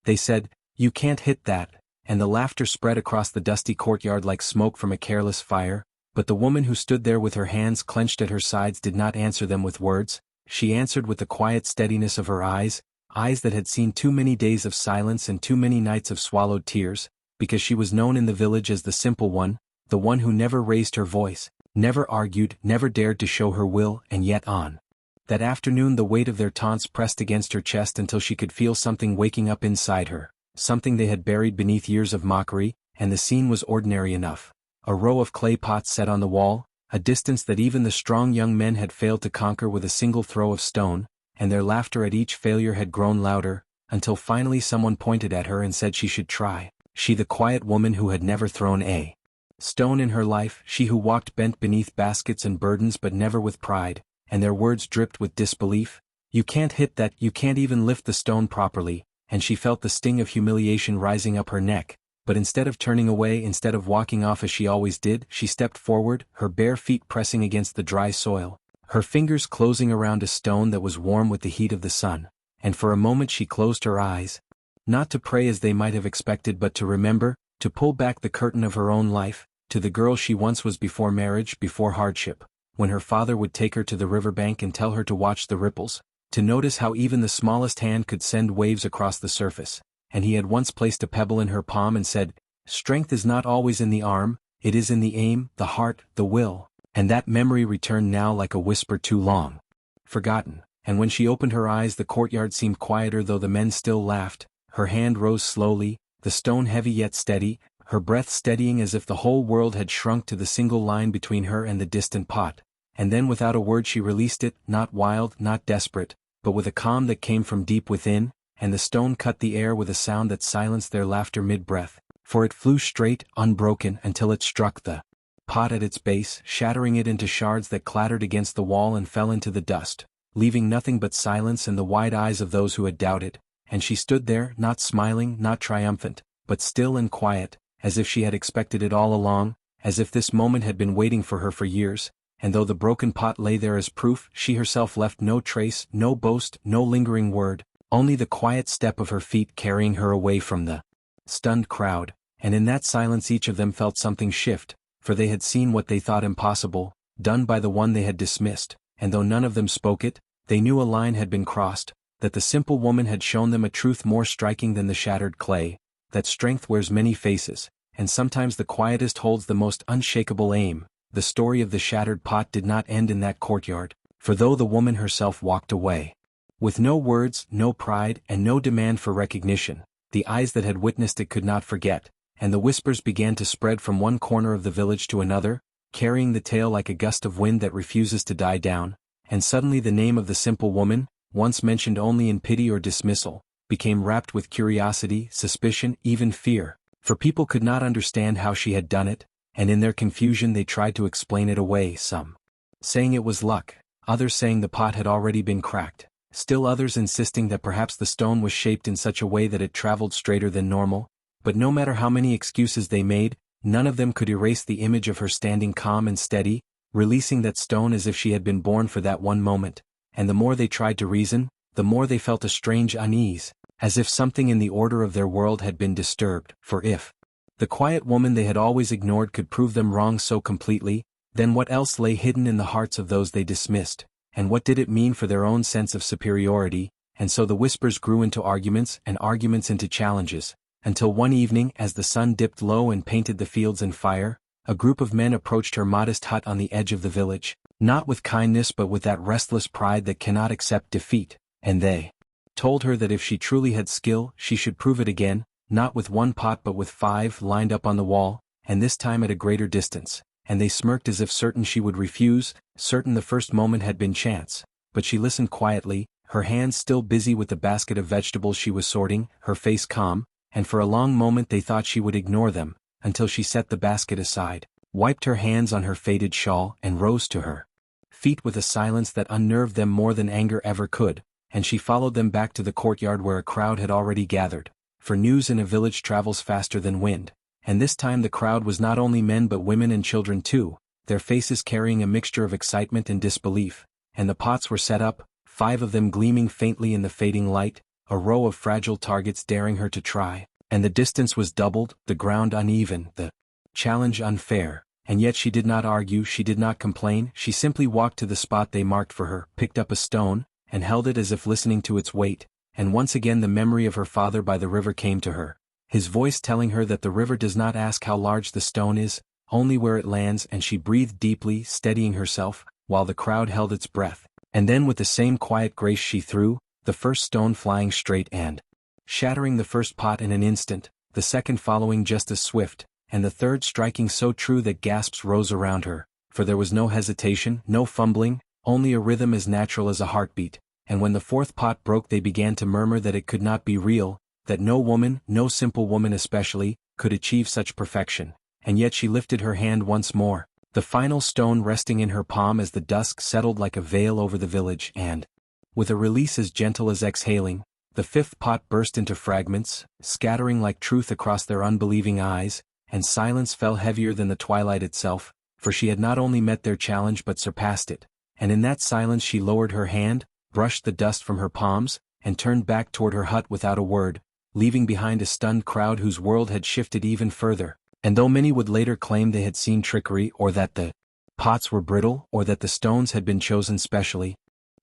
They said, "You can't hit that," and the laughter spread across the dusty courtyard like smoke from a careless fire, but the woman who stood there with her hands clenched at her sides did not answer them with words. She answered with the quiet steadiness of her eyes, eyes that had seen too many days of silence and too many nights of swallowed tears, because she was known in the village as the simple one, the one who never raised her voice, never argued, never dared to show her will, and yet on that afternoon the weight of their taunts pressed against her chest until she could feel something waking up inside her, something they had buried beneath years of mockery, and the scene was ordinary enough. A row of clay pots set on the wall, a distance that even the strong young men had failed to conquer with a single throw of stone, and their laughter at each failure had grown louder, until finally someone pointed at her and said she should try. She, the quiet woman who had never thrown a stone in her life, she who walked bent beneath baskets and burdens but never with pride, and their words dripped with disbelief. "You can't hit that, you can't even lift the stone properly," and she felt the sting of humiliation rising up her neck, but instead of turning away, instead of walking off as she always did, she stepped forward, her bare feet pressing against the dry soil, her fingers closing around a stone that was warm with the heat of the sun, and for a moment she closed her eyes, not to pray as they might have expected but to remember, to pull back the curtain of her own life, to the girl she once was before marriage, before hardship, when her father would take her to the riverbank and tell her to watch the ripples, to notice how even the smallest hand could send waves across the surface, and he had once placed a pebble in her palm and said, "Strength is not always in the arm, it is in the aim, the heart, the will," and that memory returned now like a whisper too long forgotten, and when she opened her eyes the courtyard seemed quieter though the men still laughed. Her hand rose slowly, the stone heavy yet steady, her breath steadying as if the whole world had shrunk to the single line between her and the distant pot, and then without a word she released it, not wild, not desperate, but with a calm that came from deep within, and the stone cut the air with a sound that silenced their laughter mid-breath, for it flew straight, unbroken, until it struck the pot at its base, shattering it into shards that clattered against the wall and fell into the dust, leaving nothing but silence and the wide eyes of those who had doubted, and she stood there, not smiling, not triumphant, but still and quiet, as if she had expected it all along, as if this moment had been waiting for her for years, and though the broken pot lay there as proof, she herself left no trace, no boast, no lingering word, only the quiet step of her feet carrying her away from the stunned crowd, and in that silence each of them felt something shift, for they had seen what they thought impossible, done by the one they had dismissed, and though none of them spoke it, they knew a line had been crossed, that the simple woman had shown them a truth more striking than the shattered clay, that strength wears many faces, and sometimes the quietest holds the most unshakable aim. The story of the shattered pot did not end in that courtyard, for though the woman herself walked away, with no words, no pride, and no demand for recognition, the eyes that had witnessed it could not forget, and the whispers began to spread from one corner of the village to another, carrying the tale like a gust of wind that refuses to die down, and suddenly the name of the simple woman, once mentioned only in pity or dismissal, became wrapped with curiosity, suspicion, even fear, for people could not understand how she had done it, and in their confusion they tried to explain it away, some saying it was luck, others saying the pot had already been cracked, still others insisting that perhaps the stone was shaped in such a way that it traveled straighter than normal, but no matter how many excuses they made, none of them could erase the image of her standing calm and steady, releasing that stone as if she had been born for that one moment, and the more they tried to reason, the more they felt a strange unease, as if something in the order of their world had been disturbed, for if the quiet woman they had always ignored could prove them wrong so completely, then what else lay hidden in the hearts of those they dismissed, and what did it mean for their own sense of superiority? And so the whispers grew into arguments and arguments into challenges, until one evening as the sun dipped low and painted the fields in fire, a group of men approached her modest hut on the edge of the village, not with kindness but with that restless pride that cannot accept defeat, and they told her that if she truly had skill, she should prove it again, not with one pot but with 5 lined up on the wall, and this time at a greater distance, and they smirked as if certain she would refuse, certain the first moment had been chance, but she listened quietly, her hands still busy with the basket of vegetables she was sorting, her face calm, and for a long moment they thought she would ignore them, until she set the basket aside, wiped her hands on her faded shawl and rose to her feet with a silence that unnerved them more than anger ever could, and she followed them back to the courtyard where a crowd had already gathered, for news in a village travels faster than wind, and this time the crowd was not only men but women and children too, their faces carrying a mixture of excitement and disbelief, and the pots were set up, 5 of them gleaming faintly in the fading light, a row of fragile targets daring her to try, and the distance was doubled, the ground uneven, the challenge unfair, and yet she did not argue, she did not complain, she simply walked to the spot they marked for her, picked up a stone, and held it as if listening to its weight, and once again the memory of her father by the river came to her, his voice telling her that the river does not ask how large the stone is, only where it lands, and she breathed deeply, steadying herself, while the crowd held its breath, and then with the same quiet grace she threw, the first stone flying straight and shattering the first pot in an instant, the second following just as swift, and the third striking so true that gasps rose around her, for there was no hesitation, no fumbling, only a rhythm as natural as a heartbeat, and when the fourth pot broke they began to murmur that it could not be real, that no woman, no simple woman especially, could achieve such perfection, and yet she lifted her hand once more, the final stone resting in her palm as the dusk settled like a veil over the village, and, with a release as gentle as exhaling, the fifth pot burst into fragments, scattering like truth across their unbelieving eyes, and silence fell heavier than the twilight itself, for she had not only met their challenge but surpassed it, and in that silence she lowered her hand, brushed the dust from her palms, and turned back toward her hut without a word, leaving behind a stunned crowd whose world had shifted even further, and though many would later claim they had seen trickery or that the pots were brittle or that the stones had been chosen specially,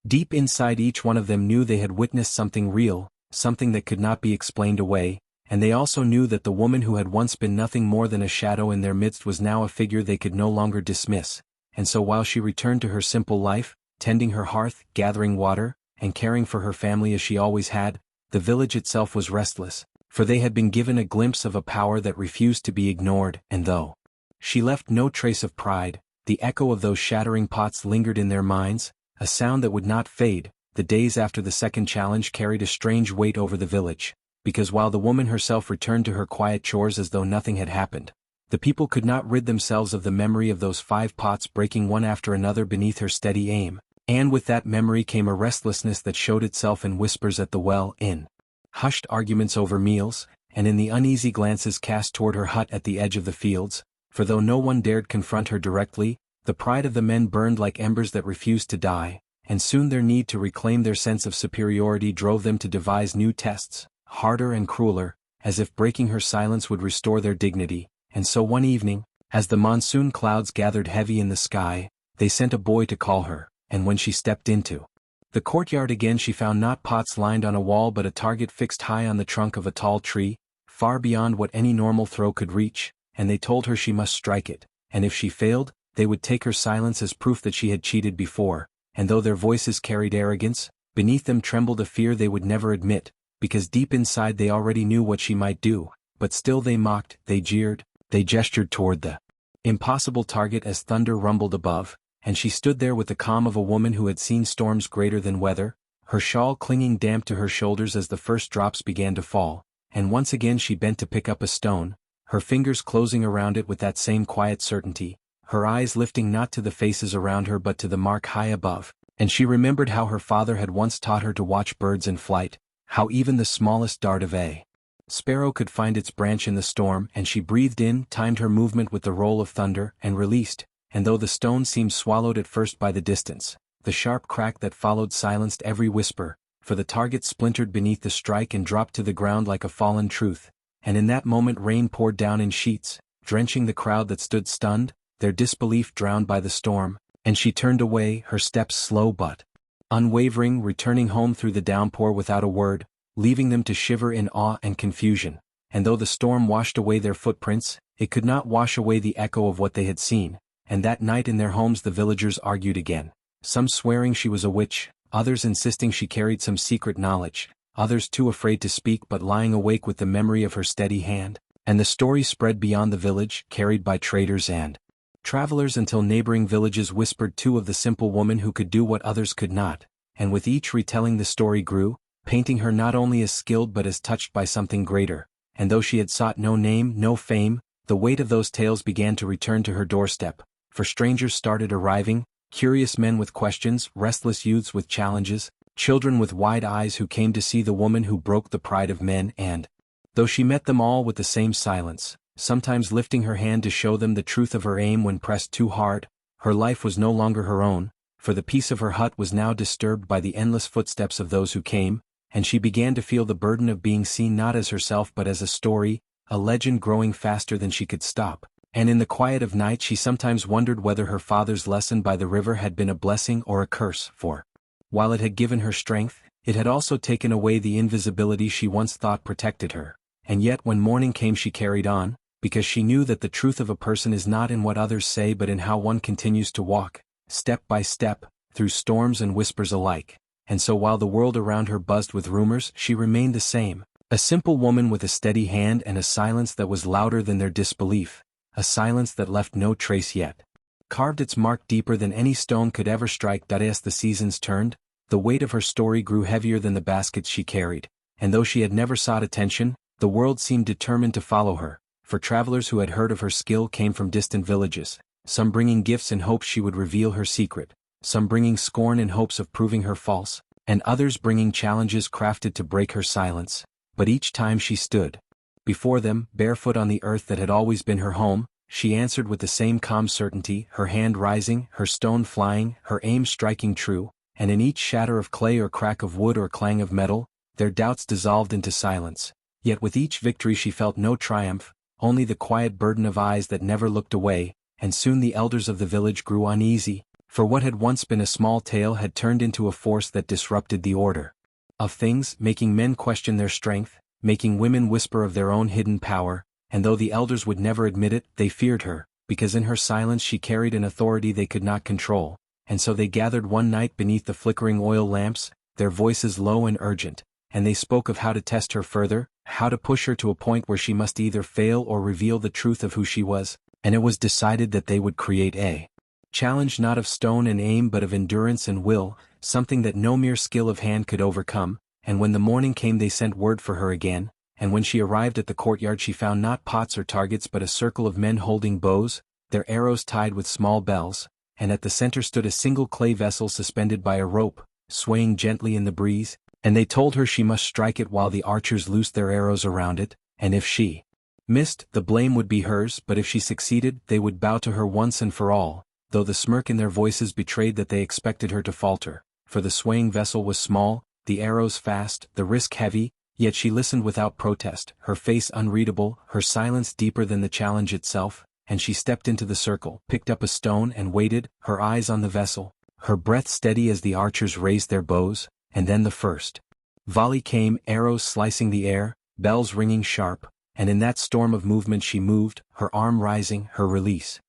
deep inside each one of them knew they had witnessed something real, something that could not be explained away, and they also knew that the woman who had once been nothing more than a shadow in their midst was now a figure they could no longer dismiss, and so while she returned to her simple life, tending her hearth, gathering water, and caring for her family as she always had, the village itself was restless, for they had been given a glimpse of a power that refused to be ignored, and though she left no trace of pride, the echo of those shattering pots lingered in their minds, a sound that would not fade. The days after the second challenge carried a strange weight over the village, because while the woman herself returned to her quiet chores as though nothing had happened, the people could not rid themselves of the memory of those 5 pots breaking one after another beneath her steady aim, and with that memory came a restlessness that showed itself in whispers at the well, in hushed arguments over meals, and in the uneasy glances cast toward her hut at the edge of the fields, for though no one dared confront her directly, the pride of the men burned like embers that refused to die, and soon their need to reclaim their sense of superiority drove them to devise new tests, harder and crueler, as if breaking her silence would restore their dignity, and so one evening, as the monsoon clouds gathered heavy in the sky, they sent a boy to call her, and when she stepped into the courtyard again she found not pots lined on a wall but a target fixed high on the trunk of a tall tree, far beyond what any normal throw could reach, and they told her she must strike it, and if she failed, they would take her silence as proof that she had cheated before, and though their voices carried arrogance, beneath them trembled a fear they would never admit, because deep inside they already knew what she might do, but still they mocked, they jeered, they gestured toward the impossible target as thunder rumbled above, and she stood there with the calm of a woman who had seen storms greater than weather, her shawl clinging damp to her shoulders as the first drops began to fall, and once again she bent to pick up a stone, her fingers closing around it with that same quiet certainty, her eyes lifting not to the faces around her but to the mark high above, and she remembered how her father had once taught her to watch birds in flight, how even the smallest dart of a sparrow could find its branch in the storm, and she breathed in, timed her movement with the roll of thunder, and released, and though the stone seemed swallowed at first by the distance, the sharp crack that followed silenced every whisper, for the target splintered beneath the strike and dropped to the ground like a fallen truth, and in that moment rain poured down in sheets, drenching the crowd that stood stunned, their disbelief drowned by the storm, and she turned away, her steps slow but unwavering, returning home through the downpour without a word, leaving them to shiver in awe and confusion, and though the storm washed away their footprints, it could not wash away the echo of what they had seen, and that night in their homes the villagers argued again, some swearing she was a witch, others insisting she carried some secret knowledge, others too afraid to speak but lying awake with the memory of her steady hand, and the story spread beyond the village, carried by traders and travelers until neighboring villages whispered too of the simple woman who could do what others could not, and with each retelling the story grew, painting her not only as skilled but as touched by something greater, and though she had sought no name, no fame, the weight of those tales began to return to her doorstep, for strangers started arriving, curious men with questions, restless youths with challenges, children with wide eyes who came to see the woman who broke the pride of men and, though she met them all with the same silence, sometimes lifting her hand to show them the truth of her aim when pressed too hard, her life was no longer her own, for the peace of her hut was now disturbed by the endless footsteps of those who came, and she began to feel the burden of being seen not as herself but as a story, a legend growing faster than she could stop. And in the quiet of night she sometimes wondered whether her father's lesson by the river had been a blessing or a curse, for, while it had given her strength, it had also taken away the invisibility she once thought protected her. And yet when morning came she carried on, because she knew that the truth of a person is not in what others say but in how one continues to walk, step by step, through storms and whispers alike. And so while the world around her buzzed with rumors, she remained the same, a simple woman with a steady hand and a silence that was louder than their disbelief, a silence that left no trace yet. Carved its mark deeper than any stone could ever strike. As the seasons turned, the weight of her story grew heavier than the baskets she carried, and though she had never sought attention, the world seemed determined to follow her, for travelers who had heard of her skill came from distant villages, some bringing gifts in hopes she would reveal her secret, some bringing scorn in hopes of proving her false, and others bringing challenges crafted to break her silence. But each time she stood before them, barefoot on the earth that had always been her home, she answered with the same calm certainty, her hand rising, her stone flying, her aim striking true, and in each shatter of clay or crack of wood or clang of metal, their doubts dissolved into silence. Yet with each victory she felt no triumph, only the quiet burden of eyes that never looked away, and soon the elders of the village grew uneasy, for what had once been a small tale had turned into a force that disrupted the order of things, making men question their strength, making women whisper of their own hidden power, and though the elders would never admit it, they feared her, because in her silence she carried an authority they could not control, and so they gathered one night beneath the flickering oil lamps, their voices low and urgent, and they spoke of how to test her further, how to push her to a point where she must either fail or reveal the truth of who she was, and it was decided that they would create a challenge not of stone and aim but of endurance and will, something that no mere skill of hand could overcome. And when the morning came they sent word for her again, and when she arrived at the courtyard she found not pots or targets but a circle of men holding bows, their arrows tied with small bells, and at the center stood a single clay vessel suspended by a rope, swaying gently in the breeze, and they told her she must strike it while the archers loosed their arrows around it, and if she missed, the blame would be hers, but if she succeeded, they would bow to her once and for all, though the smirk in their voices betrayed that they expected her to falter, for the swaying vessel was small, the arrows fast, the risk heavy, yet she listened without protest, her face unreadable, her silence deeper than the challenge itself, and she stepped into the circle, picked up a stone and waited, her eyes on the vessel, her breath steady as the archers raised their bows, and then the first volley came, arrows slicing the air, bells ringing sharp, and in that storm of movement she moved, her arm rising, her release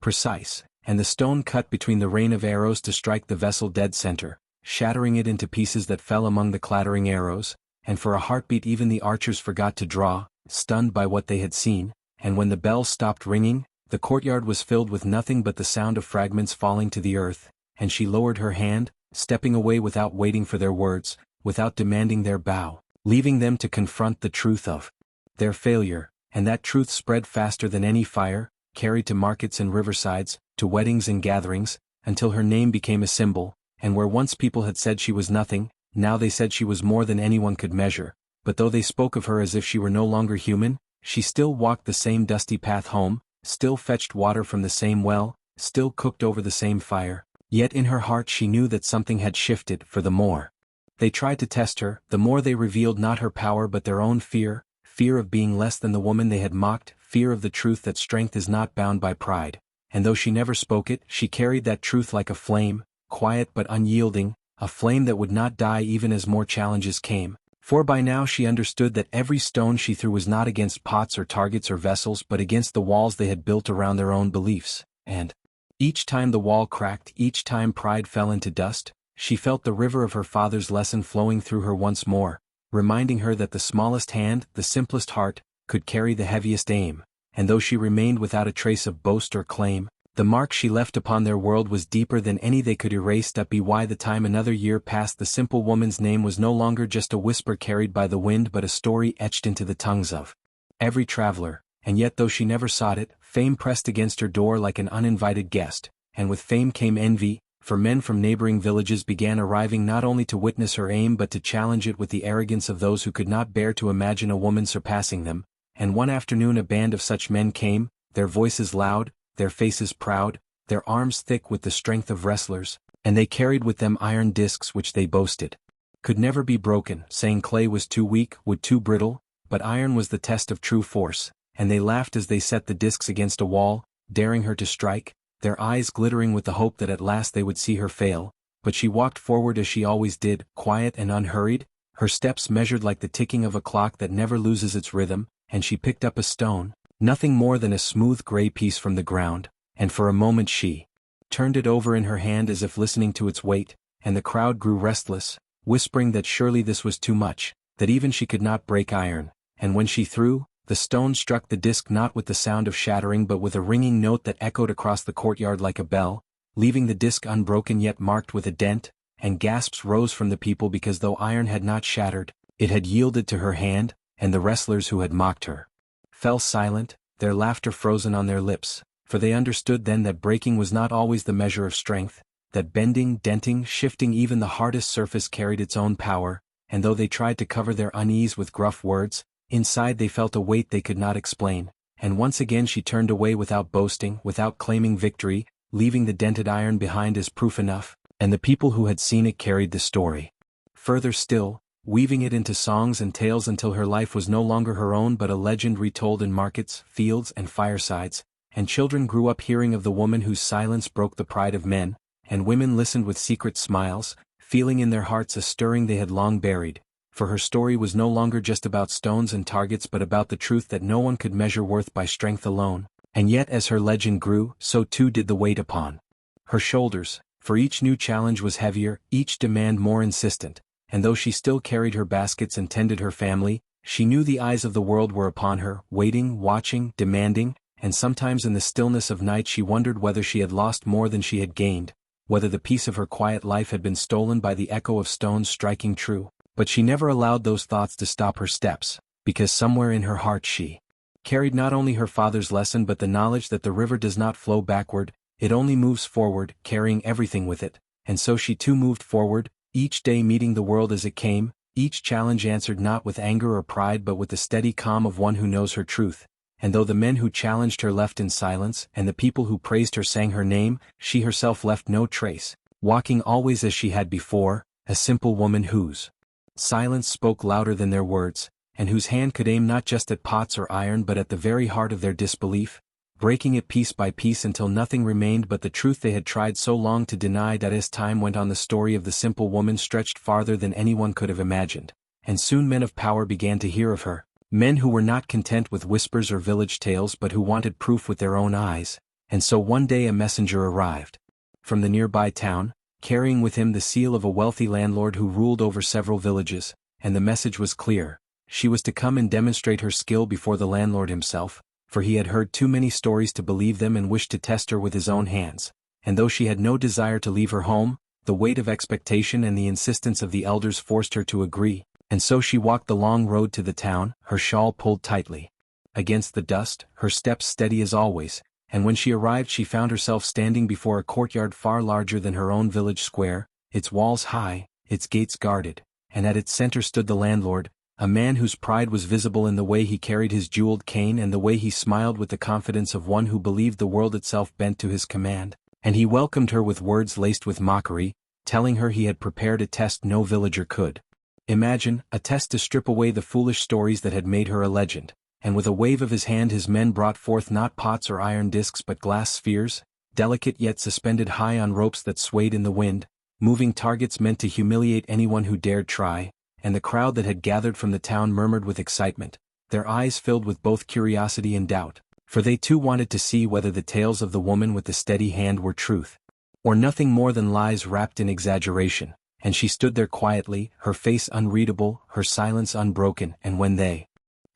precise, and the stone cut between the rain of arrows to strike the vessel dead center, shattering it into pieces that fell among the clattering arrows, and for a heartbeat even the archers forgot to draw, stunned by what they had seen, and when the bells stopped ringing, the courtyard was filled with nothing but the sound of fragments falling to the earth, and she lowered her hand, stepping away without waiting for their words, without demanding their bow, leaving them to confront the truth of their failure, and that truth spread faster than any fire, carried to markets and riversides, to weddings and gatherings, until her name became a symbol, and where once people had said she was nothing, now they said she was more than anyone could measure. But though they spoke of her as if she were no longer human, she still walked the same dusty path home, still fetched water from the same well, still cooked over the same fire, yet in her heart she knew that something had shifted, for the more they tried to test her, the more they revealed not her power but their own fear, fear of being less than the woman they had mocked, fear of the truth that strength is not bound by pride, and though she never spoke it, she carried that truth like a flame, quiet but unyielding, a flame that would not die even as more challenges came, for by now she understood that every stone she threw was not against pots or targets or vessels but against the walls they had built around their own beliefs, and each time the wall cracked, each time pride fell into dust, she felt the river of her father's lesson flowing through her once more, reminding her that the smallest hand, the simplest heart, could carry the heaviest aim, and though she remained without a trace of boast or claim, the mark she left upon their world was deeper than any they could erase. By the time another year passed, the simple woman's name was no longer just a whisper carried by the wind but a story etched into the tongues of every traveler, and yet though she never sought it, fame pressed against her door like an uninvited guest, and with fame came envy, for men from neighboring villages began arriving not only to witness her aim but to challenge it with the arrogance of those who could not bear to imagine a woman surpassing them, and one afternoon a band of such men came, their voices loud, their faces proud, their arms thick with the strength of wrestlers, and they carried with them iron discs which they boasted could never be broken, saying clay was too weak, wood too brittle, but iron was the test of true force, and they laughed as they set the discs against a wall, daring her to strike, their eyes glittering with the hope that at last they would see her fail. But she walked forward as she always did, quiet and unhurried, her steps measured like the ticking of a clock that never loses its rhythm, and she picked up a stone, nothing more than a smooth gray piece from the ground, and for a moment she turned it over in her hand as if listening to its weight, and the crowd grew restless, whispering that surely this was too much, that even she could not break iron, and when she threw, the stone struck the disc not with the sound of shattering but with a ringing note that echoed across the courtyard like a bell, leaving the disc unbroken yet marked with a dent, and gasps rose from the people because though iron had not shattered, it had yielded to her hand, and the wrestlers who had mocked her fell silent, their laughter frozen on their lips, for they understood then that breaking was not always the measure of strength, that bending, denting, shifting even the hardest surface carried its own power, and though they tried to cover their unease with gruff words, inside they felt a weight they could not explain, and once again she turned away without boasting, without claiming victory, leaving the dented iron behind as proof enough, and the people who had seen it carried the story further still, weaving it into songs and tales until her life was no longer her own but a legend retold in markets, fields, and firesides, and children grew up hearing of the woman whose silence broke the pride of men, and women listened with secret smiles, feeling in their hearts a stirring they had long buried, for her story was no longer just about stones and targets but about the truth that no one could measure worth by strength alone. And yet as her legend grew, so too did the weight upon her shoulders, for each new challenge was heavier, each demand more insistent, and though she still carried her baskets and tended her family, she knew the eyes of the world were upon her, waiting, watching, demanding, and sometimes in the stillness of night she wondered whether she had lost more than she had gained, whether the peace of her quiet life had been stolen by the echo of stones striking true, but she never allowed those thoughts to stop her steps, because somewhere in her heart she carried not only her father's lesson but the knowledge that the river does not flow backward, it only moves forward, carrying everything with it, and so she too moved forward, each day meeting the world as it came, each challenge answered not with anger or pride but with the steady calm of one who knows her truth, and though the men who challenged her left in silence, and the people who praised her sang her name, she herself left no trace, walking always as she had before, a simple woman whose silence spoke louder than their words, and whose hand could aim not just at pots or iron but at the very heart of their disbelief, breaking it piece by piece until nothing remained but the truth they had tried so long to deny. That as time went on the story of the simple woman stretched farther than anyone could have imagined, and soon men of power began to hear of her, men who were not content with whispers or village tales but who wanted proof with their own eyes, and so one day a messenger arrived from the nearby town, carrying with him the seal of a wealthy landlord who ruled over several villages, and the message was clear. She was to come and demonstrate her skill before the landlord himself, for he had heard too many stories to believe them and wished to test her with his own hands, and though she had no desire to leave her home, the weight of expectation and the insistence of the elders forced her to agree, and so she walked the long road to the town, her shawl pulled tightly against the dust, her steps steady as always, and when she arrived she found herself standing before a courtyard far larger than her own village square, its walls high, its gates guarded, and at its center stood the landlord, a man whose pride was visible in the way he carried his jeweled cane and the way he smiled with the confidence of one who believed the world itself bent to his command, and he welcomed her with words laced with mockery, telling her he had prepared a test no villager could imagine, a test to strip away the foolish stories that had made her a legend, and with a wave of his hand his men brought forth not pots or iron discs but glass spheres, delicate yet suspended high on ropes that swayed in the wind, moving targets meant to humiliate anyone who dared try, and the crowd that had gathered from the town murmured with excitement, their eyes filled with both curiosity and doubt, for they too wanted to see whether the tales of the woman with the steady hand were truth, or nothing more than lies wrapped in exaggeration, and she stood there quietly, her face unreadable, her silence unbroken, and when they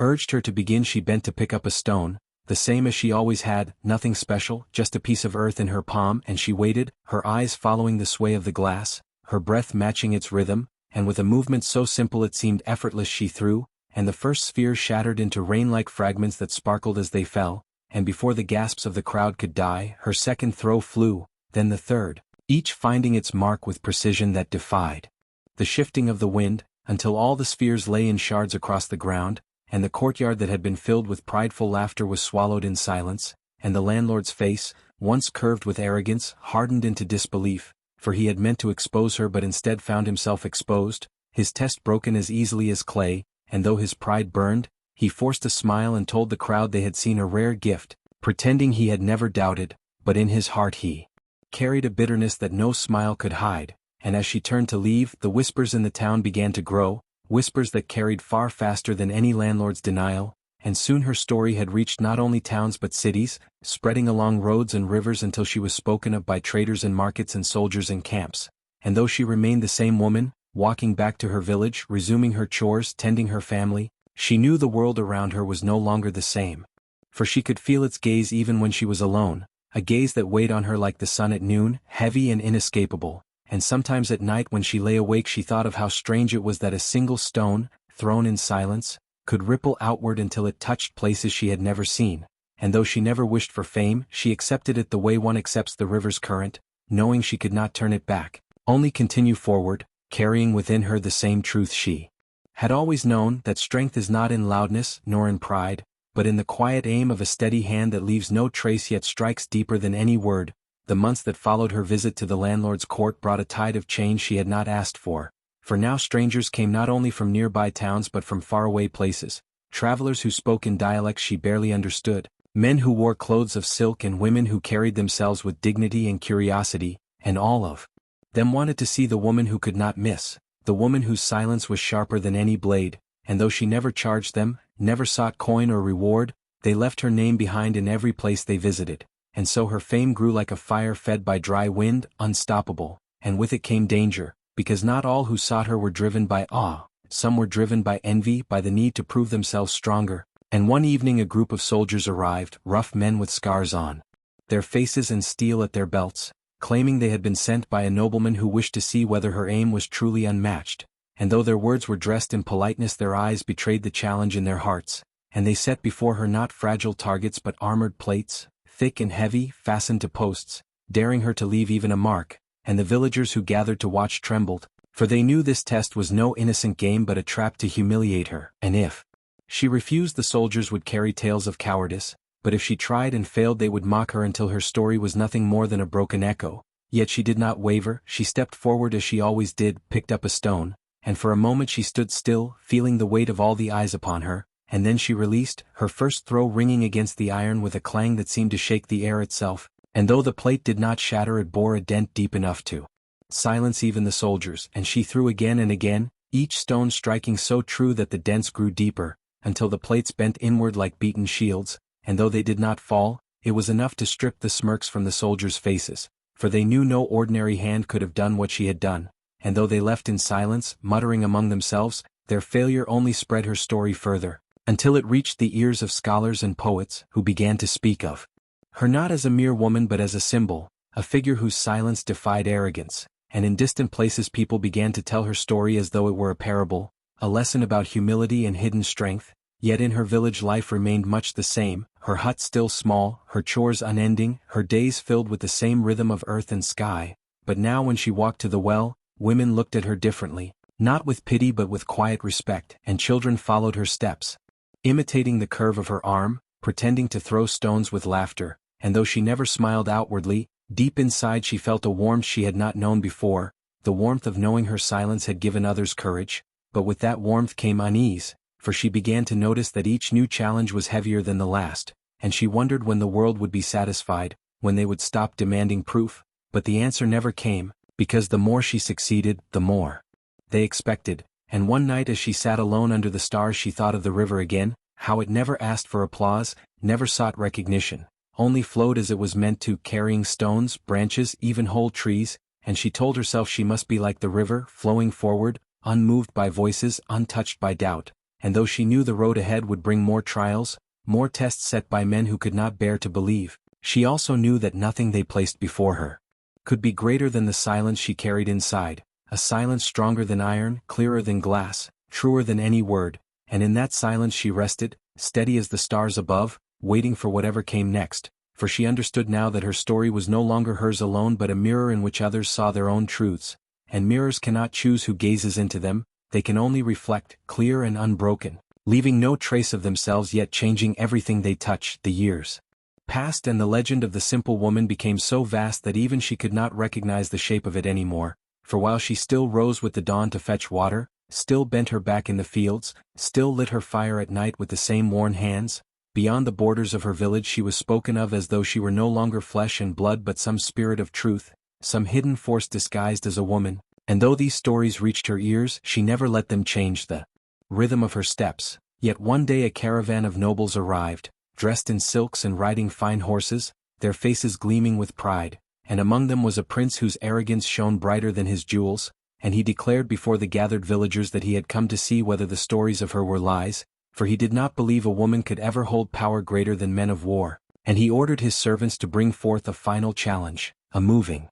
urged her to begin she bent to pick up a stone, the same as she always had, nothing special, just a piece of earth in her palm, and she waited, her eyes following the sway of the glass, her breath matching its rhythm, and with a movement so simple it seemed effortless she threw, and the first spheres shattered into rain-like fragments that sparkled as they fell, and before the gasps of the crowd could die, her second throw flew, then the third, each finding its mark with precision that defied the shifting of the wind, until all the spheres lay in shards across the ground, and the courtyard that had been filled with prideful laughter was swallowed in silence, and the landlord's face, once curved with arrogance, hardened into disbelief, for he had meant to expose her but instead found himself exposed, his test broken as easily as clay, and though his pride burned, he forced a smile and told the crowd they had seen a rare gift, pretending he had never doubted, but in his heart he carried a bitterness that no smile could hide, and as she turned to leave, the whispers in the town began to grow, whispers that carried far faster than any landlord's denial, and soon her story had reached not only towns but cities, spreading along roads and rivers until she was spoken of by traders in markets and soldiers in camps. And though she remained the same woman, walking back to her village, resuming her chores, tending her family, she knew the world around her was no longer the same. For she could feel its gaze even when she was alone, a gaze that weighed on her like the sun at noon, heavy and inescapable, and sometimes at night when she lay awake she thought of how strange it was that a single stone, thrown in silence, could ripple outward until it touched places she had never seen, and though she never wished for fame, she accepted it the way one accepts the river's current, knowing she could not turn it back, only continue forward, carrying within her the same truth she had always known, that strength is not in loudness nor in pride, but in the quiet aim of a steady hand that leaves no trace yet strikes deeper than any word. The months that followed her visit to the landlord's court brought a tide of change she had not asked for now strangers came not only from nearby towns but from faraway places, travelers who spoke in dialects she barely understood, men who wore clothes of silk and women who carried themselves with dignity and curiosity, and all of them wanted to see the woman who could not miss, the woman whose silence was sharper than any blade, and though she never charged them, never sought coin or reward, they left her name behind in every place they visited, and so her fame grew like a fire fed by dry wind, unstoppable, and with it came danger, because not all who sought her were driven by awe, some were driven by envy, by the need to prove themselves stronger, and one evening a group of soldiers arrived, rough men with scars on their faces and steel at their belts, claiming they had been sent by a nobleman who wished to see whether her aim was truly unmatched, and though their words were dressed in politeness their eyes betrayed the challenge in their hearts, and they set before her not fragile targets but armored plates, thick and heavy, fastened to posts, daring her to leave even a mark, and the villagers who gathered to watch trembled, for they knew this test was no innocent game but a trap to humiliate her, and if she refused the soldiers would carry tales of cowardice, but if she tried and failed they would mock her until her story was nothing more than a broken echo. Yet she did not waver, she stepped forward as she always did, picked up a stone, and for a moment she stood still, feeling the weight of all the eyes upon her, and then she released, her first throw ringing against the iron with a clang that seemed to shake the air itself, and though the plate did not shatter it bore a dent deep enough to silence even the soldiers, and she threw again and again, each stone striking so true that the dents grew deeper, until the plates bent inward like beaten shields, and though they did not fall, it was enough to strip the smirks from the soldiers' faces, for they knew no ordinary hand could have done what she had done, and though they left in silence, muttering among themselves, their failure only spread her story further, until it reached the ears of scholars and poets, who began to speak of her not as a mere woman but as a symbol, a figure whose silence defied arrogance, and in distant places people began to tell her story as though it were a parable, a lesson about humility and hidden strength. Yet in her village life remained much the same, her hut still small, her chores unending, her days filled with the same rhythm of earth and sky, but now when she walked to the well, women looked at her differently, not with pity but with quiet respect, and children followed her steps, imitating the curve of her arm, pretending to throw stones with laughter, and though she never smiled outwardly, deep inside she felt a warmth she had not known before, the warmth of knowing her silence had given others courage, but with that warmth came unease, for she began to notice that each new challenge was heavier than the last, and she wondered when the world would be satisfied, when they would stop demanding proof, but the answer never came, because the more she succeeded, the more they expected, and one night as she sat alone under the stars she thought of the river again, how it never asked for applause, never sought recognition, only flowed as it was meant to, carrying stones, branches, even whole trees, and she told herself she must be like the river, flowing forward, unmoved by voices, untouched by doubt, and though she knew the road ahead would bring more trials, more tests set by men who could not bear to believe, she also knew that nothing they placed before her could be greater than the silence she carried inside, a silence stronger than iron, clearer than glass, truer than any word, and in that silence she rested, steady as the stars above, waiting for whatever came next, for she understood now that her story was no longer hers alone but a mirror in which others saw their own truths, and mirrors cannot choose who gazes into them, they can only reflect, clear and unbroken, leaving no trace of themselves yet changing everything they touch. The years passed and the legend of the simple woman became so vast that even she could not recognize the shape of it anymore, for while she still rose with the dawn to fetch water, still bent her back in the fields, still lit her fire at night with the same worn hands. Beyond the borders of her village she was spoken of as though she were no longer flesh and blood but some spirit of truth, some hidden force disguised as a woman, and though these stories reached her ears she never let them change the rhythm of her steps. Yet one day a caravan of nobles arrived, dressed in silks and riding fine horses, their faces gleaming with pride, and among them was a prince whose arrogance shone brighter than his jewels, and he declared before the gathered villagers that he had come to see whether the stories of her were lies, for he did not believe a woman could ever hold power greater than men of war, and he ordered his servants to bring forth a final challenge, a moving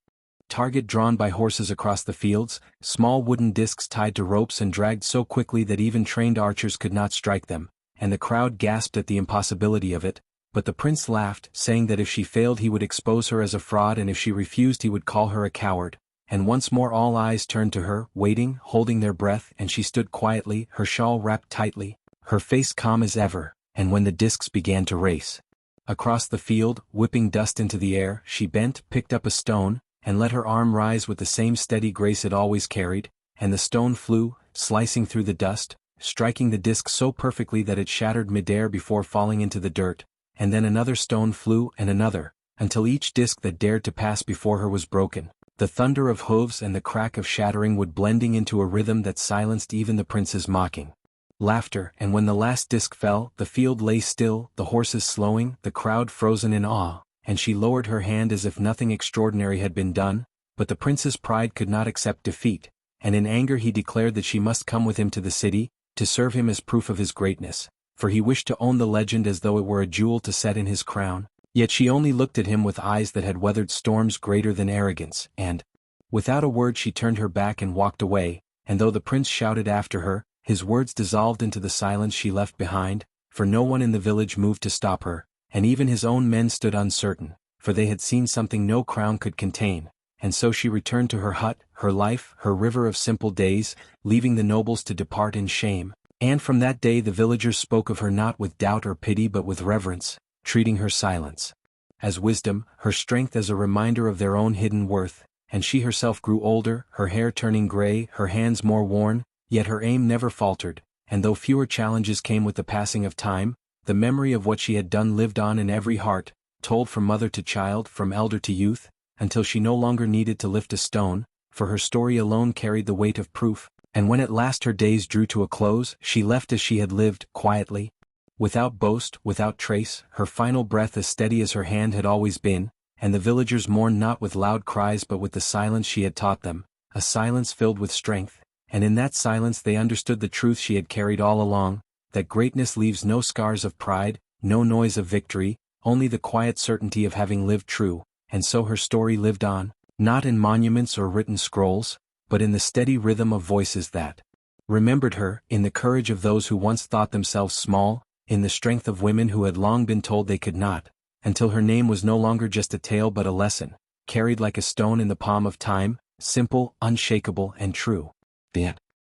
target drawn by horses across the fields, small wooden discs tied to ropes and dragged so quickly that even trained archers could not strike them, and the crowd gasped at the impossibility of it, but the prince laughed, saying that if she failed he would expose her as a fraud and if she refused he would call her a coward, and once more all eyes turned to her, waiting, holding their breath, and she stood quietly, her shawl wrapped tightly, her face calm as ever, and when the discs began to race across the field, whipping dust into the air, she bent, picked up a stone, and let her arm rise with the same steady grace it always carried, and the stone flew, slicing through the dust, striking the disc so perfectly that it shattered midair before falling into the dirt, and then another stone flew and another, until each disc that dared to pass before her was broken. The thunder of hooves and the crack of shattering would blending into a rhythm that silenced even the prince's mocking laughter, and when the last disc fell, the field lay still, the horses slowing, the crowd frozen in awe, and she lowered her hand as if nothing extraordinary had been done, but the prince's pride could not accept defeat, and in anger he declared that she must come with him to the city, to serve him as proof of his greatness, for he wished to own the legend as though it were a jewel to set in his crown. Yet she only looked at him with eyes that had weathered storms greater than arrogance, and, without a word she turned her back and walked away, and though the prince shouted after her, his words dissolved into the silence she left behind, for no one in the village moved to stop her, and even his own men stood uncertain, for they had seen something no crown could contain, and so she returned to her hut, her life, her river of simple days, leaving the nobles to depart in shame, and from that day the villagers spoke of her not with doubt or pity but with reverence, treating her silence as wisdom, her strength as a reminder of their own hidden worth, and she herself grew older, her hair turning gray, her hands more worn, yet her aim never faltered, and though fewer challenges came with the passing of time, the memory of what she had done lived on in every heart, told from mother to child, from elder to youth, until she no longer needed to lift a stone, for her story alone carried the weight of proof, and when at last her days drew to a close, she left as she had lived, quietly, without boast, without trace, her final breath as steady as her hand had always been, and the villagers mourned not with loud cries but with the silence she had taught them, a silence filled with strength, and in that silence they understood the truth she had carried all along, that greatness leaves no scars of pride, no noise of victory, only the quiet certainty of having lived true, and so her story lived on, not in monuments or written scrolls, but in the steady rhythm of voices that remembered her, in the courage of those who once thought themselves small, in the strength of women who had long been told they could not, until her name was no longer just a tale but a lesson, carried like a stone in the palm of time, simple, unshakable and true. The end.